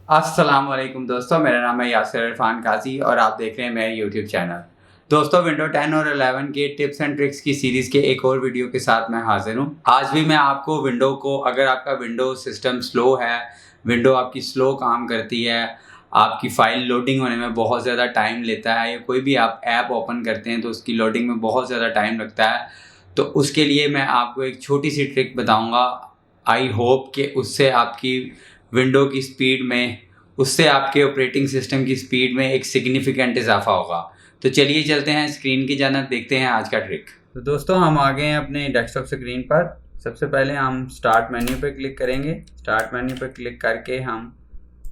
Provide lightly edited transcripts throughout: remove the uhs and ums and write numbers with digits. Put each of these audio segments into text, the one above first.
अस्सलाम वालेकुम दोस्तों, मेरा नाम है यासिर इरफान काजी और आप देख रहे हैं मेरे यूट्यूब चैनल। दोस्तों, विंडो 10 और 11 के टिप्स एंड ट्रिक्स की सीरीज़ के एक और वीडियो के साथ मैं हाजिर हूँ। आज भी मैं आपको विंडो को, अगर आपका विंडो सिस्टम स्लो है, विंडो आपकी स्लो काम करती है, आपकी फ़ाइल लोडिंग होने में बहुत ज़्यादा टाइम लेता है, या कोई भी आप ऐप ओपन करते हैं तो उसकी लोडिंग में बहुत ज़्यादा टाइम लगता है, तो उसके लिए मैं आपको एक छोटी सी ट्रिक बताऊँगा। आई होप कि उससे आपकी विंडो की स्पीड में, उससे आपके ऑपरेटिंग सिस्टम की स्पीड में एक सिग्निफिकेंट इजाफा होगा। तो चलिए चलते हैं स्क्रीन की जानब, देखते हैं आज का ट्रिक। तो दोस्तों, हम आ गए हैं अपने डेस्कटॉप स्क्रीन पर। सबसे पहले हम स्टार्ट मेन्यू पर क्लिक करेंगे। स्टार्ट मेन्यू पर क्लिक करके हम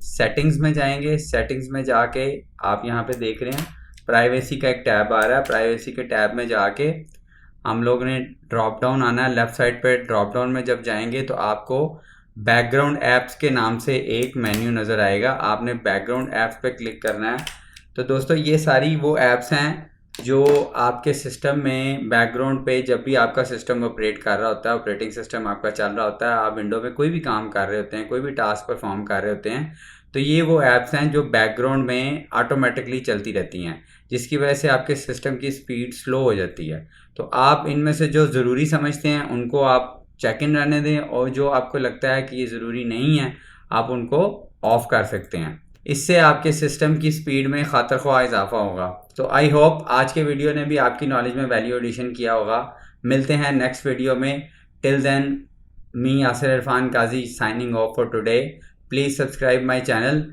सेटिंग्स में जाएंगे। सेटिंग्स में जाके आप यहाँ पे देख रहे हैं प्राइवेसी का एक टैब आ रहा है। प्राइवेसी के टैब में जाके हम लोग ने ड्रॉप डाउन आना है। लेफ़्ट साइड पे ड्रॉप डाउन में जब जाएंगे तो आपको बैकग्राउंड ऐप्स के नाम से एक मेन्यू नज़र आएगा। आपने बैकग्राउंड ऐप्स पे क्लिक करना है। तो दोस्तों, ये सारी वो ऐप्स हैं जो आपके सिस्टम में बैकग्राउंड पे, जब भी आपका सिस्टम ऑपरेट कर रहा होता है, ऑपरेटिंग सिस्टम आपका चल रहा होता है, आप विंडो में कोई भी काम कर रहे होते हैं, कोई भी टास्क परफॉर्म कर रहे होते हैं, तो ये वो ऐप्स हैं जो बैकग्राउंड में ऑटोमेटिकली चलती रहती हैं, जिसकी वजह से आपके सिस्टम की स्पीड स्लो हो जाती है। तो आप इनमें से जो ज़रूरी समझते हैं उनको आप चेक इन रहने दें, और जो आपको लगता है कि ये ज़रूरी नहीं है, आप उनको ऑफ़ कर सकते हैं। इससे आपके सिस्टम की स्पीड में खातिर ख्वाह इजाफा होगा। तो आई होप आज के वीडियो ने भी आपकी नॉलेज में वैल्यू एडिशन किया होगा। मिलते हैं नेक्स्ट वीडियो में। Till then, me Yasir Irfan Qazi signing off for today. Please subscribe my channel.